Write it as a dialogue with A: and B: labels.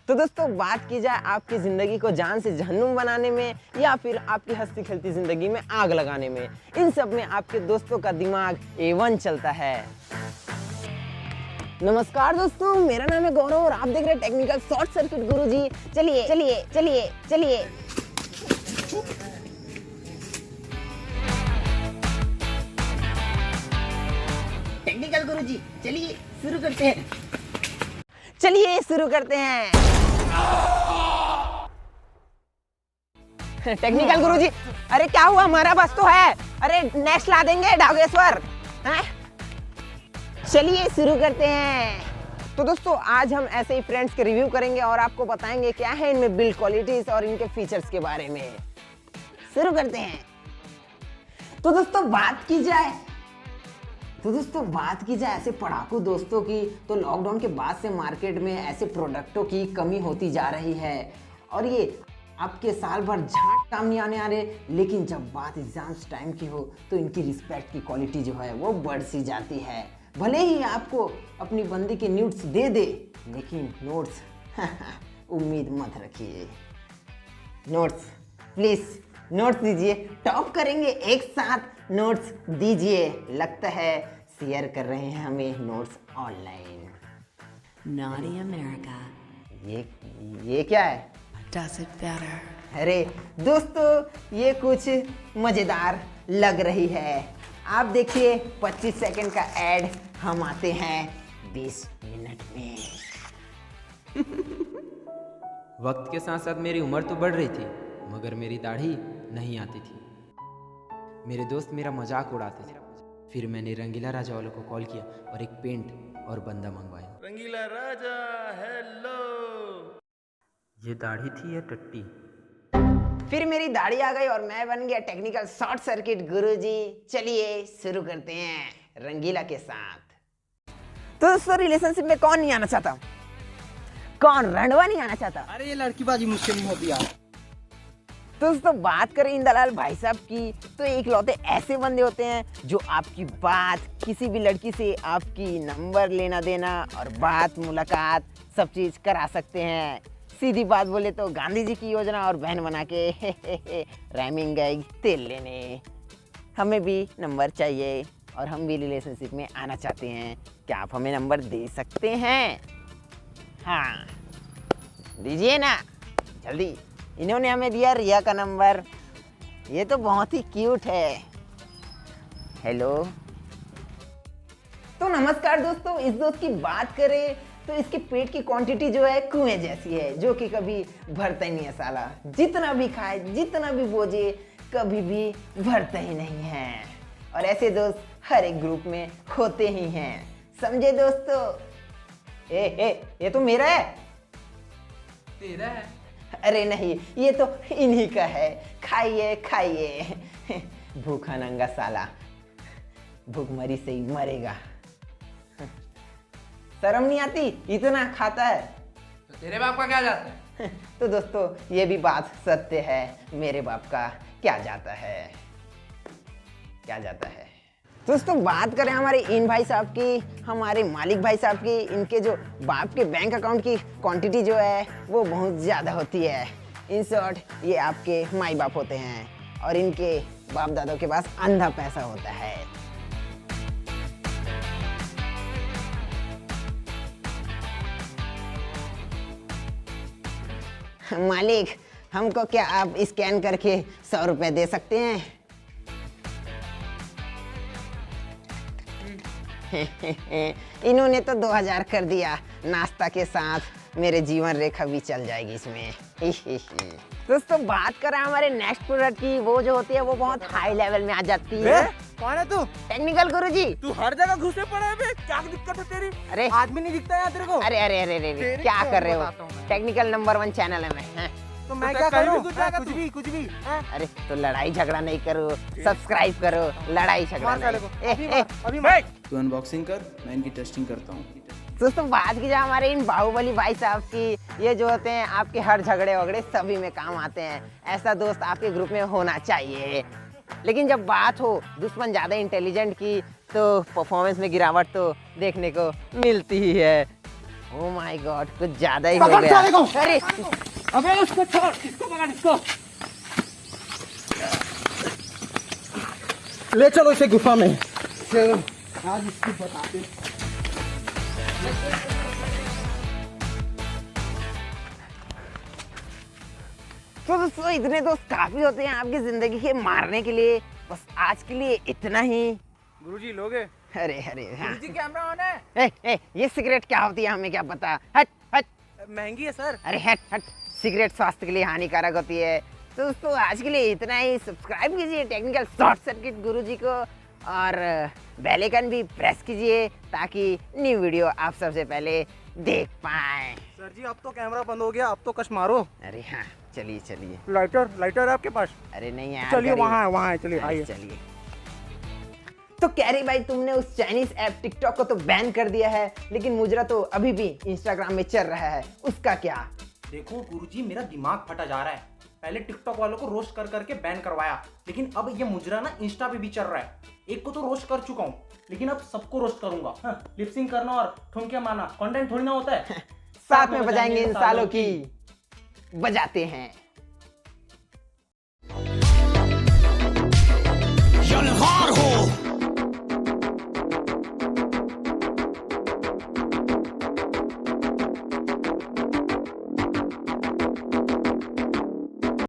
A: तो दोस्तों बात की जाए आपकी ज़िंदगी को जान से जहन्नुम बनाने में या फिर आपकी हंसती खेलती ज़िंदगी में आग लगाने में, इन सब में आपके दोस्तों का दिमाग A1 चलता है। नमस्कार दोस्तों, मेरा नाम है गौरव और आप देख रहे हैं टेक्निकल शॉर्ट सर्किट गुरुजी। चलिए चलिए चलिए चलिए। टेक्निकल गुरुजी चलिए शुरू करते हैं। चलिए शुरू करते हैं। टेक्निकल गुरुजी, अरे क्या हुआ? हमारा बस तो है। अरे नेक्स्ट ला देंगे डागेश्वर। चलिए शुरू करते हैं। तो दोस्तों आज हम ऐसे ही फ्रेंड्स के रिव्यू करेंगे और आपको बताएंगे क्या है इनमें बिल्ड क्वालिटीज और इनके फीचर्स के बारे में। शुरू करते हैं। तो दोस्तों बात की जाए ऐसे पढ़ाकू दोस्तों की, तो लॉकडाउन के बाद से मार्केट में ऐसे प्रोडक्टों की कमी होती जा रही है और ये आपके साल भर झांट काम नहीं आने आ रहे, लेकिन जब बात एग्जाम्स टाइम की हो तो इनकी रिस्पेक्ट की क्वालिटी जो है वो बढ़ सी जाती है। भले ही आपको अपनी बंदी के नोट्स दे दे, लेकिन नोट्स उम्मीद मत रखिए। नोट्स प्लीज नोट्स दीजिए, टॉप करेंगे एक साथ। नोट्स दीजिए, लगता है शेयर कर रहे हैं हमें नोट्स ऑनलाइन।
B: Naughty America
A: ये क्या है?
B: does it better.
A: अरे दोस्तों ये कुछ मजेदार लग रही है। आप देखिए 25 सेकंड का एड, हम आते हैं 20 मिनट में।
C: वक्त के साथ साथ मेरी उम्र तो बढ़ रही थी, मगर मेरी दाढ़ी नहीं आती थी। मेरे दोस्त मेरा मजाक उड़ाते थे। फिर मैंने रंगीला राजा वालों को कॉल किया और एक पेंट और बंदा मंगवाया।
D: रंगीला राजा हेलो।
C: ये दाढ़ी थी या टट्टी?
A: फिर मेरी दाढ़ी आ गई और मैं बन गया टेक्निकल शॉर्ट सर्किट गुरुजी। चलिए शुरू करते हैं रंगीला के साथ। तो दोस्तों रिलेशनशिप में कौन नहीं आना चाहता? कौन रणवा नहीं आना चाहता?
E: अरे ये लड़कीबाजी मुझसे नहीं होती यार।
A: दोस्तों बात करें इन दलाल भाई साहब की, तो इकलौते ऐसे बंदे होते हैं जो आपकी बात किसी भी लड़की से आपकी नंबर लेना देना और बात मुलाकात सब चीज़ करा सकते हैं। सीधी बात बोले तो गांधी जी की योजना और बहन बना के राइमिंग गई तेल लेने। हमें भी नंबर चाहिए और हम भी रिलेशनशिप में आना चाहते हैं। क्या आप हमें नंबर दे सकते हैं? हाँ दीजिए ना जल्दी। इन्होंने हमें दिया रिया का नंबर। ये तो बहुत ही क्यूट है। हेलो। तो नमस्कार दोस्तों, इस दोस्त की बात करें तो इसके पेट की क्वांटिटी जो है कुएं जैसी है, जो कि कभी भरता ही नहीं है साला। जितना भी खाए जितना भी बोझे कभी भी भरता ही नहीं है। और ऐसे दोस्त हर एक ग्रुप में होते ही हैं, समझे दोस्तों? ये तो मेरा है।
C: तेरा है?
A: अरे नहीं, ये तो इन्हीं का है। खाइए खाइए। भूखा नंगा साला भूखमरी से ही मरेगा। शर्म नहीं आती? इतना खाता है।
C: तो तेरे बाप का क्या जाता है?
A: तो दोस्तों ये भी बात सत्य है, मेरे बाप का क्या जाता है, क्या जाता है। दोस्तों बात करें हमारे इन भाई साहब की, हमारे मालिक भाई साहब की, इनके जो बाप के बैंक अकाउंट की क्वांटिटी जो है वो बहुत ज़्यादा होती है। इन शॉर्ट ये आपके माई बाप होते हैं और इनके बाप दादों के पास अंधा पैसा होता है। मालिक हमको क्या आप स्कैन करके 100 रुपए दे सकते हैं? इन्होंने तो 2000 कर दिया, नाश्ता के साथ मेरे जीवन रेखा भी चल जाएगी इसमें। दोस्तों बात करें हमारे नेक्स्ट प्रोडक्ट की, वो जो होती है वो बहुत हाई लेवल में आ जाती है।
E: कौन है तू?
A: टेक्निकल गुरुजी।
E: तू हर जगह घुसे पड़ा है बे। क्या दिक्कत है तेरी?
A: अरे
E: आदमी नहीं दिखता है तेरे को?
A: अरे अरे अरे अरे क्या कर रहे हो? टेक्निकल नंबर 1 चैनल है मैं।
E: तो मैं क्या करूं? कुछ भी।
A: अरे तो लड़ाई झगड़ा नहीं करो, सब्सक्राइब करो, लड़ाई झगड़ा नहीं।
E: अभी
F: तू अनबॉक्सिंग कर, मैं इनकी टेस्टिंग करता हूँ।
A: दोस्तों बात की जाए हमारे इन बाहुबली भाई साहब की, ये जो होते हैं आपके हर झगड़े वगड़े सभी में काम आते हैं। ऐसा दोस्त आपके ग्रुप में होना चाहिए। लेकिन जब बात हो दुश्मन ज़्यादा इंटेलिजेंट की, तो परफॉर्मेंस में गिरावट तो देखने को मिलती ही है। ओ माय गॉड, कुछ ज्यादा ही हो गया। अरे
E: अबे उसको छोड़, इसको पकड़, इसको ले चलो इसे गुफा में। चलो आज इसको बताते हैं।
A: तो दोस्तों इतने दोस्त काफी होते हैं आपकी जिंदगी के मारने के लिए। बस आज के लिए इतना ही।
E: गुरुजी लोगे?
A: अरे अरे हाँ।
E: गुरुजी कैमरा ऑन है।
A: ये सिगरेट क्या होती है हमें क्या पता। हट हट।
E: महंगी है सर।
A: अरे हट हट, सिगरेट स्वास्थ्य के लिए हानिकारक होती है। तो दोस्तों आज के लिए इतना ही। सब्सक्राइब कीजिए टेक्निकल शॉर्ट सर्किट गुरुजी को और बेल आइकन भी प्रेस कीजिए ताकि न्यू वीडियो आप सबसे पहले देख पाएं।
E: सर जी अब तो कैमरा बंद हो गया, अब तो कश मारो।
A: अरे हाँ चलिए चलिए।
E: लाइटर है आपके पास?
A: अरे नहीं यार,
E: चलिए
A: गरीब।
E: वहाँ है, चलिए आइए।
A: चलिए। तो कैरी भाई तुमने उस चाइनीज ऐप टिकटॉक को तो बैन कर दिया है, लेकिन मुजरा तो अभी भी इंस्टाग्राम में चल रहा है, उसका क्या?
G: देखो गुरुजी मेरा दिमाग फटा जा रहा है। पहले टिकटॉक वालों को रोस्ट कर करके बैन करवाया, लेकिन अब ये मुजरा ना इंस्टा पे भी चल रहा है। एक को तो रोस्ट कर चुका हूँ, लेकिन अब सबको रोस्ट करूंगा। लिपसिंग करना और ठुमके मारना कंटेंट थोड़ी ना होता है।
A: साथ में बजाएंगे इन सालों की, बजाते हैं।